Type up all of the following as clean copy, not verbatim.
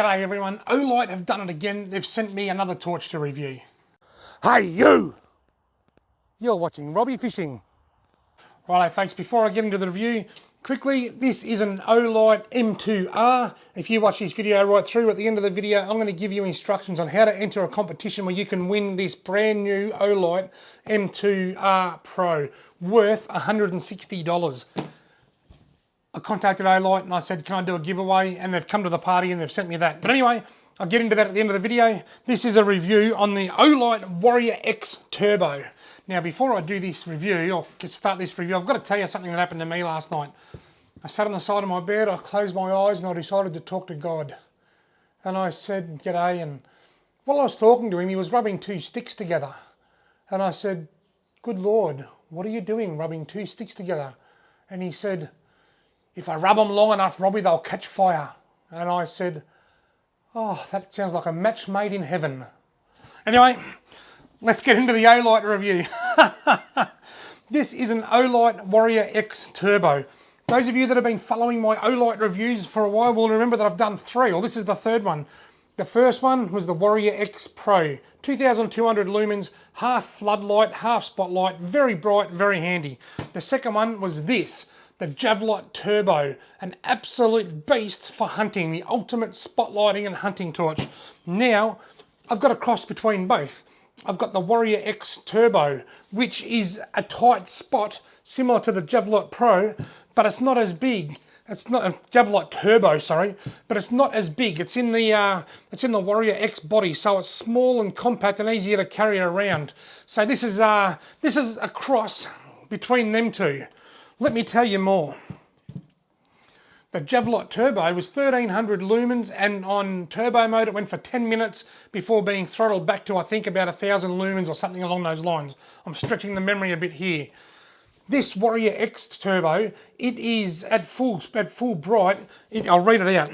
G'day everyone, Olight have done it again. They've sent me another torch to review. Hey you! You're watching Robbie Fishing. Righto folks, before I get into the review, quickly, this is an Olight M2R. If you watch this video right through, at the end of the video, I'm going to give you instructions on how to enter a competition where you can win this brand new Olight M2R Pro worth $160. I contacted Olight and I said, can I do a giveaway? And they've come to the party and they've sent me that. But anyway, I'll get into that at the end of the video. This is a review on the Olight Warrior X Turbo. Now, before I do this review, or start this review, I've got to tell you something that happened to me last night. I sat on the side of my bed, I closed my eyes and I decided to talk to God. And I said, g'day, and while I was talking to him, he was rubbing two sticks together. And I said, good Lord, what are you doing rubbing two sticks together? And he said, if I rub them long enough, Robbie, they'll catch fire. And I said, oh, that sounds like a match made in heaven. Anyway, let's get into the Olight review. This is an Olight Warrior X Turbo. Those of you that have been following my Olight reviews for a while will remember that I've done three, or this is the third one. The first one was the Warrior X Pro, 2,200 lumens, half floodlight, half spotlight, very bright, very handy. The second one was this, the Olight Turbo, an absolute beast for hunting, the ultimate spotlighting and hunting torch. Now, I've got a cross between both. I've got the Warrior X Turbo, which is a tight spot, similar to the Olight Pro, but it's not as big. It's not a Olight Turbo, sorry, but it's not as big. It's in the Warrior X body, so it's small and compact and easier to carry around. So this is a cross between them two. Let me tell you more. The Olight Turbo was 1300 lumens, and on turbo mode it went for 10 minutes before being throttled back to, I think, about 1000 lumens or something along those lines. I'm stretching the memory a bit here. This Warrior X Turbo, it is at full bright, I'll read it out.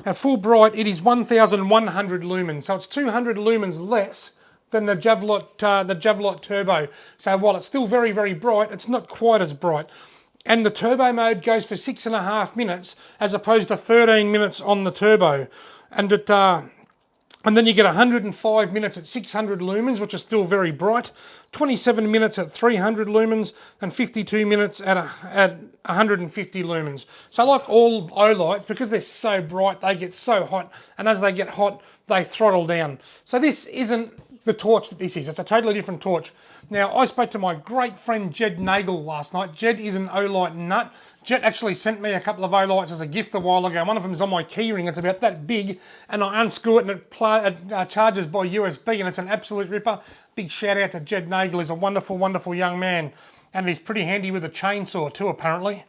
At full bright, it is 1100 lumens, so it's 200 lumens less than the Olight Turbo. So while it's still very, very bright, it's not quite as bright. And the turbo mode goes for 6.5 minutes as opposed to 13 minutes on the turbo. And then you get 105 minutes at 600 lumens, which is still very bright, 27 minutes at 300 lumens, and 52 minutes at 150 lumens. So like all Olights, because they're so bright, they get so hot, and as they get hot, they throttle down. So this isn't the torch that this is. It's a totally different torch. Now, I spoke to my great friend Jed Nagel last night. Jed is an Olight nut. Jed actually sent me a couple of Olights as a gift a while ago. One of them is on my keyring. It's about that big, and I unscrew it and it charges by USB, and it's an absolute ripper. Big shout out to Jed Nagel. He's a wonderful, wonderful young man, and he's pretty handy with a chainsaw too, apparently.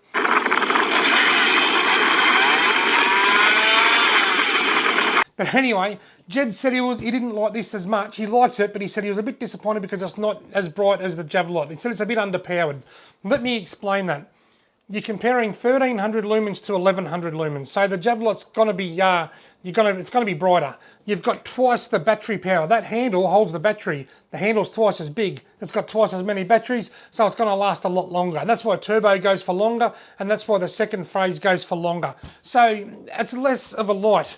But anyway, Jed said he didn't like this as much. He likes it, but he said he was a bit disappointed because it's not as bright as the Olight. He said it's a bit underpowered. Let me explain that. You're comparing 1300 lumens to 1100 lumens. So the Olight's going to be it's going to be brighter. You've got twice the battery power. That handle holds the battery. The handle's twice as big. It's got twice as many batteries, so it's going to last a lot longer. And that's why turbo goes for longer, and that's why the second phase goes for longer. So it's less of a light,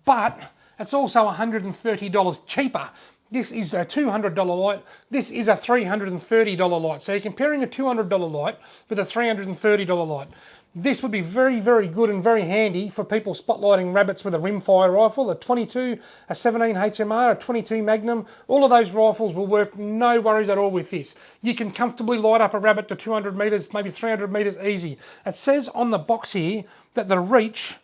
but it's also $130 cheaper. This is a $200 light. This is a $330 light. So you're comparing a $200 light with a $330 light. This would be very, very good and very handy for people spotlighting rabbits with a rimfire rifle, a 22, a 17 HMR, a 22 Magnum. All of those rifles will work, no worries at all with this. You can comfortably light up a rabbit to 200 metres, maybe 300 metres easy. It says on the box here that the reach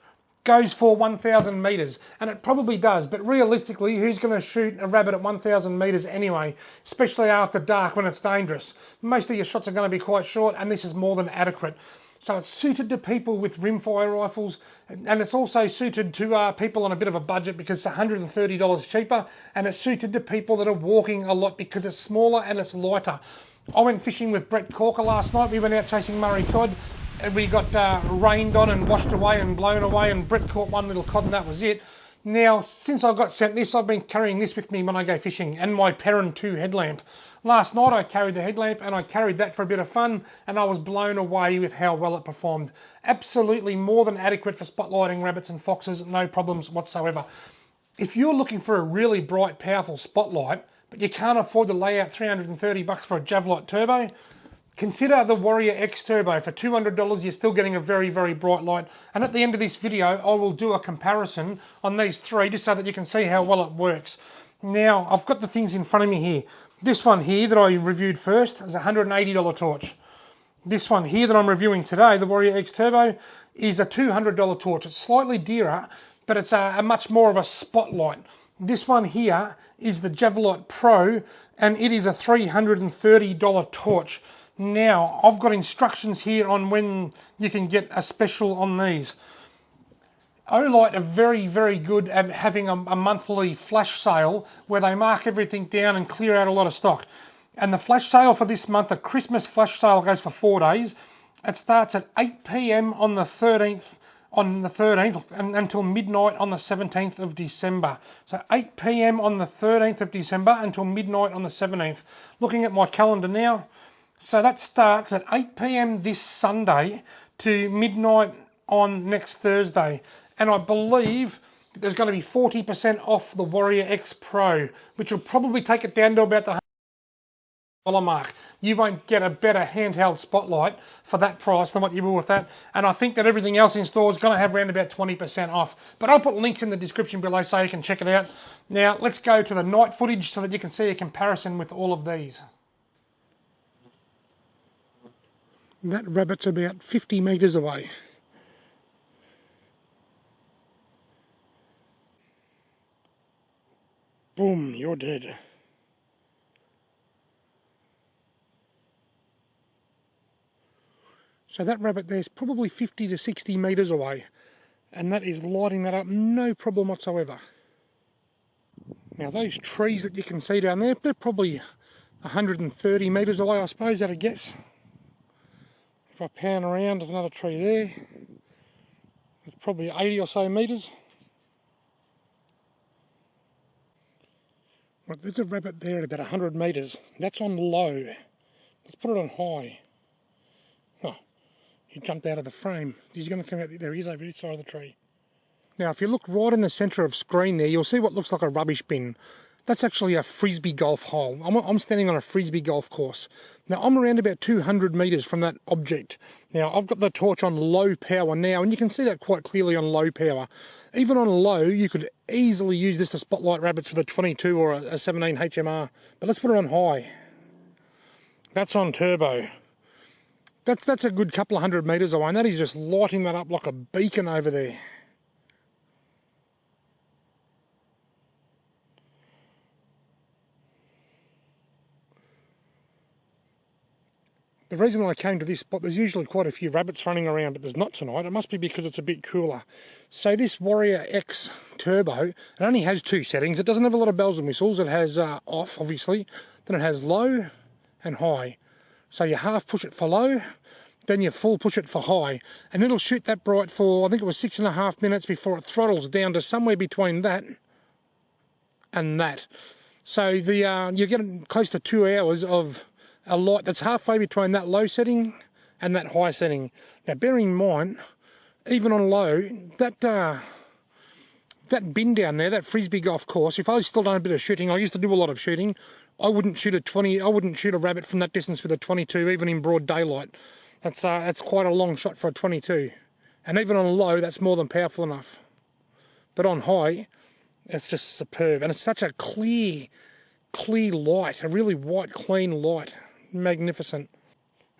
goes for 1,000 metres, and it probably does, but realistically, who's going to shoot a rabbit at 1,000 metres anyway, especially after dark when it's dangerous? Most of your shots are going to be quite short, and this is more than adequate. So it's suited to people with rimfire rifles, and it's also suited to people on a bit of a budget because it's $130 cheaper, and it's suited to people that are walking a lot because it's smaller and it's lighter. I went fishing with Brett Corker last night. We went out chasing Murray cod, and we got rained on and washed away and blown away, and Brett caught one little cod and that was it. Now, since I got sent this, I've been carrying this with me when I go fishing, and my Perrin 2 headlamp. Last night I carried the headlamp, and I carried that for a bit of fun, and I was blown away with how well it performed. Absolutely more than adequate for spotlighting rabbits and foxes, no problems whatsoever. If you're looking for a really bright, powerful spotlight, but you can't afford to lay out $330 for a Giveway Turbo, consider the Warrior X Turbo. For $200, you're still getting a very, very bright light. And at the end of this video, I will do a comparison on these three, just so that you can see how well it works. Now, I've got the things in front of me here. This one here that I reviewed first is a $180 torch. This one here that I'm reviewing today, the Warrior X Turbo, is a $200 torch. It's slightly dearer, but it's a much more of a spotlight. This one here is the Olight Pro, and it is a $330 torch. Now, I've got instructions here on when you can get a special on these. Olight are very, very good at having a monthly flash sale where they mark everything down and clear out a lot of stock. And the flash sale for this month, the Christmas flash sale, goes for 4 days. It starts at 8 p.m. on the 13th, and until midnight on the 17th of December. So 8 p.m. on the 13th of December until midnight on the 17th. Looking at my calendar now, so that starts at 8 p.m. this Sunday to midnight on next Thursday. And I believe there's going to be 40% off the Warrior X Pro, which will probably take it down to about the $100 mark. You won't get a better handheld spotlight for that price than what you will with that. And I think that everything else in store is going to have around about 20% off. But I'll put links in the description below so you can check it out. Now, let's go to the night footage so that you can see a comparison with all of these. That rabbit's about 50 metres away. Boom, you're dead. So that rabbit there's probably 50 to 60 metres away, and that is lighting that up, no problem whatsoever. Now those trees that you can see down there, they're probably 130 metres away, I suppose, at a guess. If I pan around, there's another tree there. It's probably 80 or so metres. Right, there's a rabbit there at about 100 metres. That's on low. Let's put it on high. Oh, he jumped out of the frame. He's going to come out. There he is over this side of the tree. Now, if you look right in the centre of screen there, you'll see what looks like a rubbish bin. That's actually a frisbee golf hole. I'm standing on a frisbee golf course. Now, I'm around about 200 metres from that object. Now, I've got the torch on low power now, and you can see that quite clearly on low power. Even on low, you could easily use this to spotlight rabbits with a 22 or a 17 HMR. But let's put it on high. That's on turbo. That's a good couple of 100 metres away, and that is just lighting that up like a beacon over there. The reason I came to this spot, there's usually quite a few rabbits running around, but there's not tonight. It must be because it's a bit cooler. So this Warrior X Turbo, it only has 2 settings. It doesn't have a lot of bells and whistles. It has off, obviously. Then it has low and high. So you half push it for low, then you full push it for high. And it'll shoot that bright for, I think it was 6.5 minutes before it throttles down to somewhere between that and that. So you're getting close to 2 hours of a light that's halfway between that low setting and that high setting. Now, bearing in mind, even on low, that bin down there, that frisbee golf course, if I was still done a bit of shooting, I used to do a lot of shooting, I wouldn't shoot a rabbit from that distance with a 22, even in broad daylight. That's quite a long shot for a 22. And even on low, that's more than powerful enough. But on high, it's just superb. And it's such a clear light, a really white, clean light. Magnificent.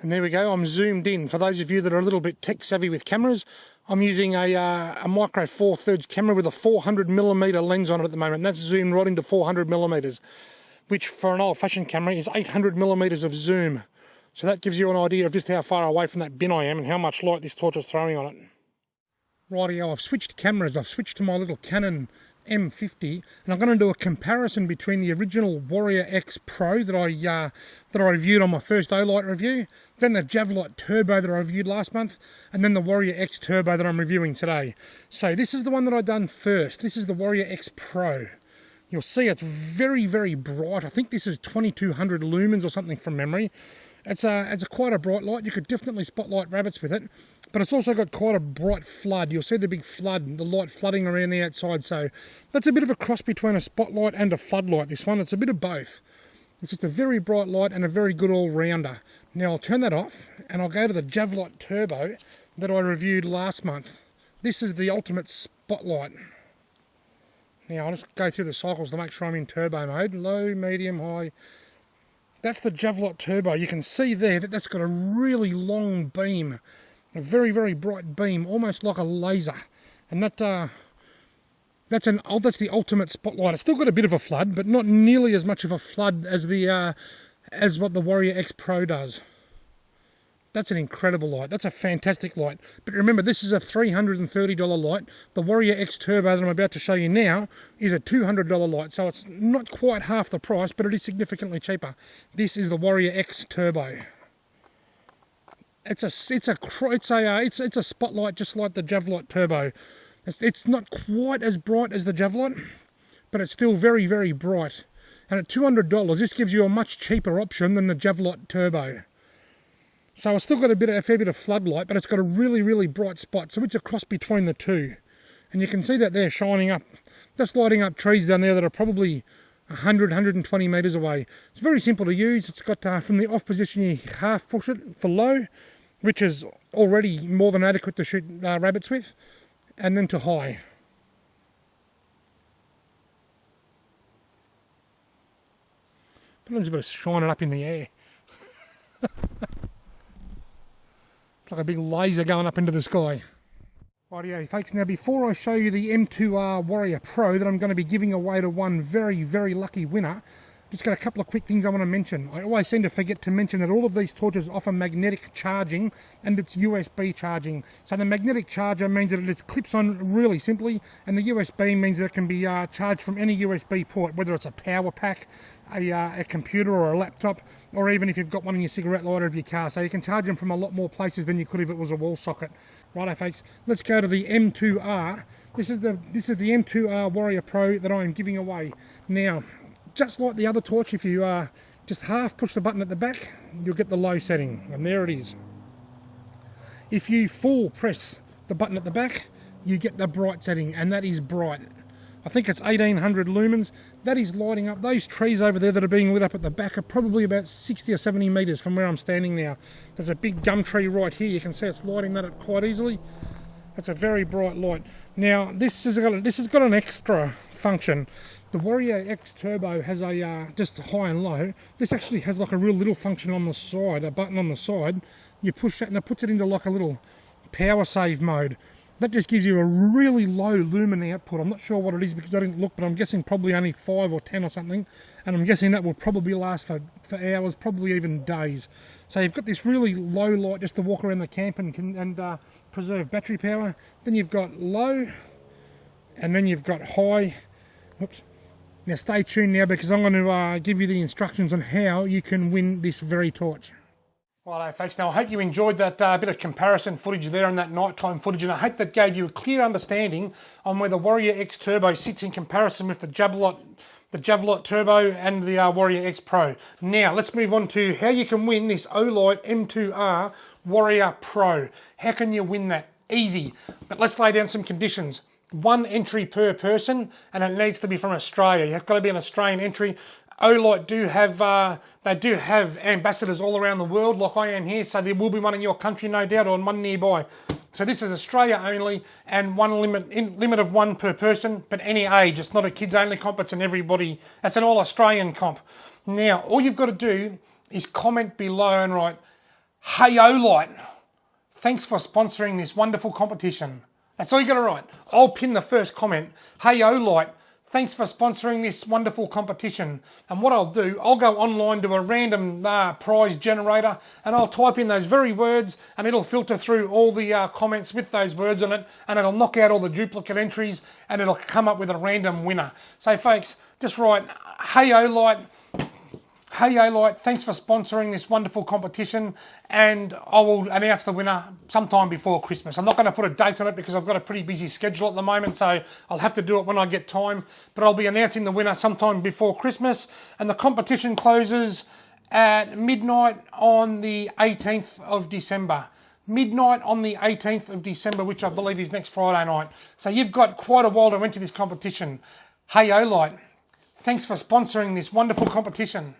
And there we go, I'm zoomed in. For those of you that are a little bit tech savvy with cameras, I'm using a micro 4/3 camera with a 400mm lens on it at the moment. And that's zoomed right into 400mm, which for an old-fashioned camera is 800mm of zoom. So that gives you an idea of just how far away from that bin I am and how much light this torch is throwing on it. Rightio, I've switched cameras. I've switched to my little Canon M50, and I'm going to do a comparison between the original Warrior X Pro that I reviewed on my first Olight review, then the GIVEAWAY Turbo that I reviewed last month, and then the Warrior X Turbo that I'm reviewing today. So this is the one that I done first. This is the Warrior X Pro. You'll see it's very, very bright. I think this is 2200 lumens or something from memory. It's quite a bright light. You could definitely spotlight rabbits with it, but it's also got quite a bright flood. You'll see the big flood, the light flooding around the outside. So that's a bit of a cross between a spotlight and a floodlight, this one. It's a bit of both. It's just a very bright light and a very good all-rounder. Now I'll turn that off and I'll go to the GIVEAWAY Turbo that I reviewed last month. This is the ultimate spotlight. Now I'll just go through the cycles to make sure I'm in turbo mode. Low, medium, high. That's the GIVEAWAY Turbo. You can see there that that's got a really long beam. A very, very bright beam, almost like a laser. And that's the ultimate spotlight. It's still got a bit of a flood, but not nearly as much of a flood as what the Warrior X Pro does. That's an incredible light. That's a fantastic light. But remember, this is a $330 light. The Warrior X Turbo that I'm about to show you now is a $200 light. So it's not quite half the price, but it is significantly cheaper. This is the Warrior X Turbo. It's a spotlight just like the GIVEAWAY Turbo. It's not quite as bright as the GIVEAWAY, but it's still very, very bright. And at $200, this gives you a much cheaper option than the GIVEAWAY Turbo. So it's still got a fair bit of floodlight, but it's got a really, really bright spot. So it's a cross between the two. And you can see that there shining up. That's lighting up trees down there that are probably 100, 120 metres away. It's very simple to use. It's got, from the off position, you half push it for low, which is already more than adequate to shoot rabbits with, and then to high. But I'm just going to shine it up in the air. Like a big laser going up into the sky. Rightio folks, now before I show you the M2R Warrior Pro that I'm going to be giving away to one very, very lucky winner, just got a couple of quick things I want to mention. I always seem to forget to mention that all of these torches offer magnetic charging and it's USB charging. So the magnetic charger means that it just clips on really simply, and the USB means that it can be charged from any USB port, whether it's a power pack, a computer or a laptop, or even if you've got one in your cigarette lighter of your car. So you can charge them from a lot more places than you could if it was a wall socket. Righto folks, let's go to the M2R. This is the M2R Warrior Pro that I am giving away. Now, just like the other torch, if you just half push the button at the back, you'll get the low setting, and there it is. If you full press the button at the back, you get the bright setting, and that is bright. I think it's 1800 lumens. That is lighting up. Those trees over there that are being lit up at the back are probably about 60 or 70 metres from where I'm standing now. There's a big gum tree right here. You can see it's lighting that up quite easily. It's a very bright light. Now, this has got an extra function. The Warrior X Turbo has a just high and low. This actually has like a real little function on the side, a button on the side. You push that and it puts it into like a little power save mode. That just gives you a really low lumen output. I'm not sure what it is because I didn't look, but I'm guessing probably only 5 or 10 or something. And I'm guessing that will probably last for hours, probably even days. So you've got this really low light just to walk around the camp and preserve battery power. Then you've got low, and then you've got high. Whoops. Now stay tuned now because I'm going to give you the instructions on how you can win this very torch. Righto folks, now I hope you enjoyed that bit of comparison footage there and that nighttime footage, and I hope that gave you a clear understanding on where the Warrior X Turbo sits in comparison with the GIVEAWAY Turbo and the Warrior X Pro. Now let's move on to how you can win this Olight M2R Warrior Pro. How can you win that? Easy, but let's lay down some conditions. 1 entry per person, and it needs to be from Australia. It's got to be an Australian entry. Olight do have ambassadors all around the world, like I am here, so there will be one in your country, no doubt, or one nearby. So this is Australia only, and limit of 1 per person, but any age. It's not a kids only comp, it's an everybody. It's an all Australian comp. Now, all you've got to do is comment below and write, "Hey Olight, thanks for sponsoring this wonderful competition." That's all you got to write. I'll pin the first comment. "Hey Olight, thanks for sponsoring this wonderful competition. And what I'll do, I'll go online to a random prize generator and I'll type in those very words and it'll filter through all the comments with those words on it and it'll knock out all the duplicate entries and it'll come up with a random winner. So folks, just write, hey Olight, thanks for sponsoring this wonderful competition, and I will announce the winner sometime before Christmas. I'm not going to put a date on it because I've got a pretty busy schedule at the moment, so I'll have to do it when I get time, but I'll be announcing the winner sometime before Christmas, and the competition closes at midnight on the 18th of December. Midnight on the 18th of December, which I believe is next Friday night. So you've got quite a while to enter this competition. Hey Olight, thanks for sponsoring this wonderful competition.